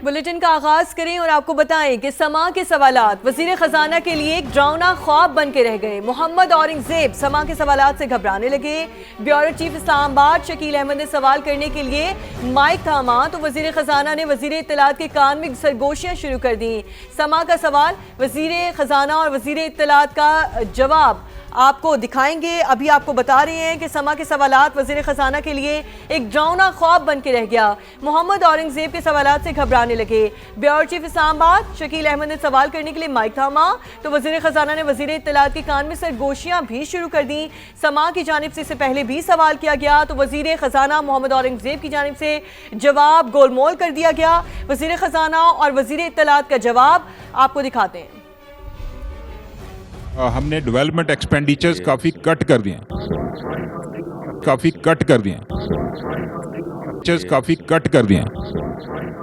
Bulletin کا آغاز کریں اور آپ کو بتائیں کہ سما کے سوالات وزیر خزانہ کے لیے ایک ڈراؤنا خواب بن کے رہ گئے۔ محمد اورنگزیب سما کے سوالات سے گھبرانے لگے۔ بیورو چیف اسلام آباد شکیل احمد نے سوال کرنے کے لیے مائک تھاما تو وزیر خزانہ نے وزیر اطلاعات کے کان میں سرگوشیاں شروع کر دیں۔ سما کا سوال، وزیر خزانہ اور وزیر اطلاعات کا جواب آپ کو دکھائیں گے۔ ابھی آپ کو بتا رہے ہیں کہ سما کے سوالات وزیر خزانہ کے لیے ایک ڈراؤنا خواب بن کے رہ گیا۔ محمد اورنگزیب کے سوالات سے گھبرانے لگے۔ بیورو چیف اسلام آباد شکیل احمد نے سوال کرنے کے لیے مائک تھاما تو وزیر خزانہ نے وزیر اطلاعات کے کان میں سرگوشیاں بھی شروع کر دیں۔ سما کی جانب سے اس سے پہلے بھی سوال کیا گیا تو وزیر خزانہ محمد اورنگزیب کی جانب سے جواب گول مول کر دیا گیا۔ وزیر خزانہ اور وزیر اطلاعات کا جواب آپ کو دکھاتے ہیں۔ ہم نے ڈیولپمنٹ ایکسپینڈیچرز کافی کٹ کر دیے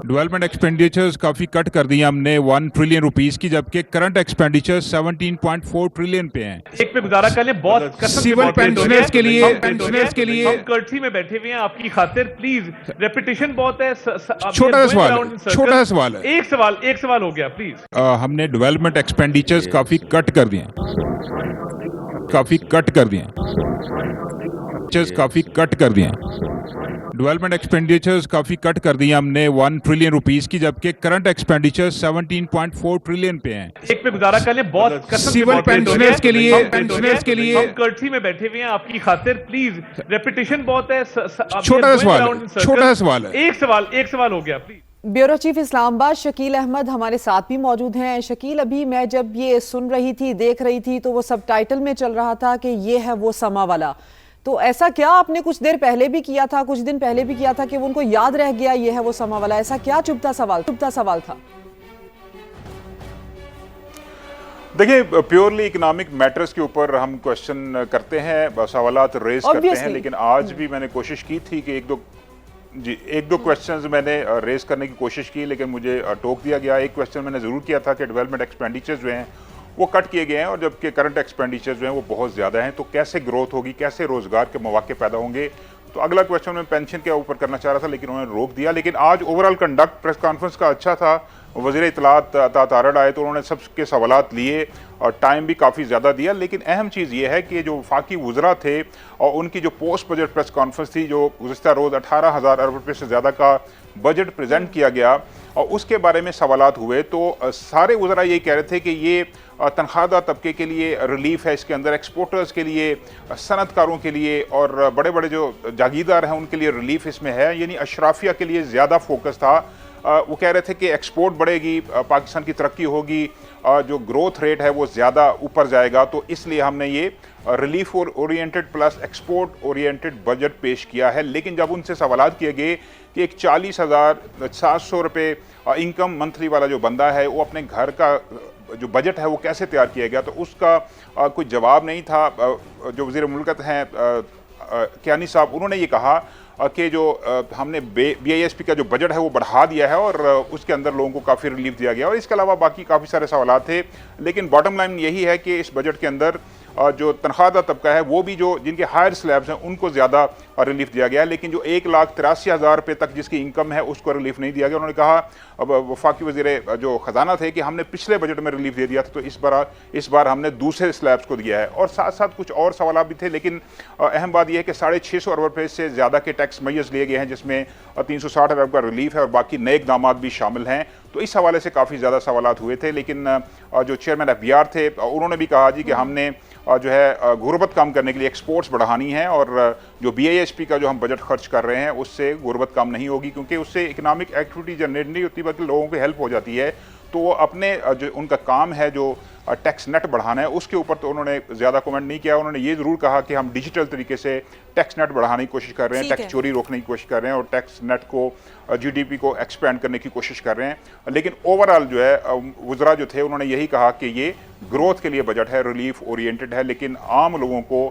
ڈیولپمنٹ ایکسپینڈیچرز کافی کٹ کر دیے ہم نے 1 ٹریلین روپیز کی، جبکہ کرنٹ ایکسپینڈیچر 17.4 ٹریلین پہ ہیں۔ ایک پہ گزارا کر لیں، بہت سیول پینشنرز کے لیے ہم کرسی میں بیٹھے ہوئے ہیں آپ کی خاطر، پلیز ریپیٹیشن بہت ہے۔ چھوٹا سوال ہے، ایک سوال ہو گیا پلیز۔ ہم نے ڈیولپمنٹ ایکسپینڈیچرز کافی کٹ کر دیے ڈیولپمنٹ ایکسپینڈیچرز کافی کٹ کر دی ہم نے 1 ٹریلین روپیز کی، جبکہ کرنٹ ایکسپینڈیچر 17.4 ٹریلین پہ ہیں۔ ایک پہ گزارا کر لیں، بہت سیول پینشنرز کے لیے ہم کرسی میں بیٹھے ہوئے ہیں آپ کی خاطر، پلیز ریپیٹیشن بہت ہے۔ چھوٹا سوال ہے، ایک سوال ہو گیا پلیز۔ بیورو چیف اسلام آباد شکیل احمد ہمارے ساتھ بھی موجود ہیں۔ شکیل، ابھی میں جب یہ سن رہی تھی، دیکھ رہی تھی، تو وہ سب ٹائٹل میں چل رہا تھا کہ یہ ہے وہ سما والا، تو ایسا کیا آپ نے کچھ دیر پہلے بھی کیا تھا، کچھ دن پہلے بھی کیا تھا کہ وہ ان کو یاد رہ گیا یہ ہے وہ سما والا؟ ایسا کیا چبھتا سوال تھا؟ دیکھیں، پیورلی اکنامک میٹرز کے اوپر ہم کوشچن کرتے ہیں، سوالات ریز کرتے ہیں، لیکن آج بھی میں نے کوشش کی تھی کہ ایک دو کویسچنز میں نے ریز کرنے کی کوشش کی، لیکن مجھے ٹوک دیا گیا۔ ایک کویسچن میں نے ضرور کیا تھا کہ ڈیولپمنٹ ایکسپینڈیچرز جو ہیں وہ کٹ کیے گئے ہیں، اور جبکہ کرنٹ ایکسپینڈیچرز جو ہیں وہ بہت زیادہ ہیں، تو کیسے گروتھ ہوگی، کیسے روزگار کے مواقع پیدا ہوں گے؟ تو اگلا کویسچن میں پینشن کے اوپر کرنا چاہ رہا تھا، لیکن انہوں نے روک دیا۔ لیکن آج اوورال کنڈکٹ پریس کانفرنس کا اچھا تھا۔ وزیر اطلاعات عطا تارڑ آئے تو انہوں نے سب کے سوالات لیے اور ٹائم بھی کافی زیادہ دیا، لیکن اہم چیز یہ ہے کہ جو وفاقی وزراء تھے اور ان کی جو پوسٹ بجٹ پریس کانفرنس تھی، جو گزشتہ روز 18,000 ارب روپے سے زیادہ کا بجٹ پریزنٹ کیا گیا اور اس کے بارے میں سوالات ہوئے، تو سارے وزراء یہ کہہ رہے تھے کہ یہ تنخواہ دار طبقے کے لیے ریلیف ہے، اس کے اندر ایکسپورٹرز کے لیے، صنعت کاروں کے لیے اور بڑے بڑے جو جاگیردار ہیں ان کے لیے ریلیف اس میں ہے، یعنی اشرافیہ کے لیے زیادہ فوکس تھا۔ وہ کہہ رہے تھے کہ ایکسپورٹ بڑھے گی، پاکستان کی ترقی ہوگی، جو گروتھ ریٹ ہے وہ زیادہ اوپر جائے گا، تو اس لیے ہم نے یہ relief oriented plus export oriented budget پیش کیا ہے۔ لیکن جب ان سے سوالات کیے گئے کہ ایک 40,700 روپے انکم منتھلی والا جو بندہ ہے وہ اپنے گھر کا جو بجٹ ہے وہ کیسے تیار کیا گیا، تو اس کا کوئی جواب نہیں تھا۔ جو وزیر مملکت ہیں کیانی صاحب، انہوں نے یہ کہا کہ جو ہم نے بی آئی ایس پی کا جو بجٹ ہے وہ بڑھا دیا ہے اور اس کے اندر لوگوں کو کافی ریلیف دیا گیا، اور اس کے علاوہ باقی کافی سارے سوالات تھے۔ لیکن باٹم لائن یہی ہے کہ اس بجٹ کے اندر جو تنخواہ دار طبقہ ہے وہ بھی جو جن کے ہائر سلیبز ہیں ان کو زیادہ ریلیف دیا گیا ہے، لیکن جو 1,83,000 روپے تک جس کی انکم ہے اس کو ریلیف نہیں دیا گیا۔ انہوں نے کہا، وفاقی وزیر جو خزانہ تھے، کہ ہم نے پچھلے بجٹ میں ریلیف دے دیا تھا، تو اس بار ہم نے دوسرے سلیبز کو دیا ہے، اور ساتھ ساتھ کچھ اور سوالات بھی تھے۔ لیکن اہم بات یہ ہے کہ 650 ارب روپے سے زیادہ کے ٹیکس میئرز لیے گئے ہیں، جس میں 360 ارب کا ریلیف ہے اور باقی نئے اقدامات بھی شامل ہیں، تو اس حوالے سے کافی زیادہ سوالات ہوئے تھے۔ لیکن جو چیئرمین ایف بی آر تھے انہوں نے بھی کہا جی کہ ہم نے جو ہے غربت کم کرنے کے لیے ایکسپورٹس بڑھانی ہے، اور جو بی آئی ایس پی کا جو ہم بجٹ خرچ کر رہے ہیں اس سے غربت کم نہیں ہوگی، کیونکہ اس سے اکنامک ایکٹیویٹی جنریٹ نہیں ہوتی بلکہ لوگوں کی ہیلپ ہو جاتی ہے۔ تو وہ اپنے جو ان کا کام ہے جو ٹیکس نیٹ بڑھانا ہے اس کے اوپر تو انہوں نے زیادہ کومنٹ نہیں کیا۔ انہوں نے یہ ضرور کہا کہ ہم ڈیجیٹل طریقے سے ٹیکس نیٹ بڑھانے کی کوشش کر رہے ہیں، ٹیکس چوری روکنے کی کوشش کر رہے ہیں، اور ٹیکس نیٹ کو جی ڈی پی کو ایکسپینڈ کرنے کی کوشش کر رہے ہیں۔ لیکن اوورال جو ہے وزراء جو تھے انہوں نے یہی کہا کہ یہ گروتھ کے لیے بجٹ ہے، ریلیف اورینٹڈ ہے، لیکن عام لوگوں کو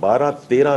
12-13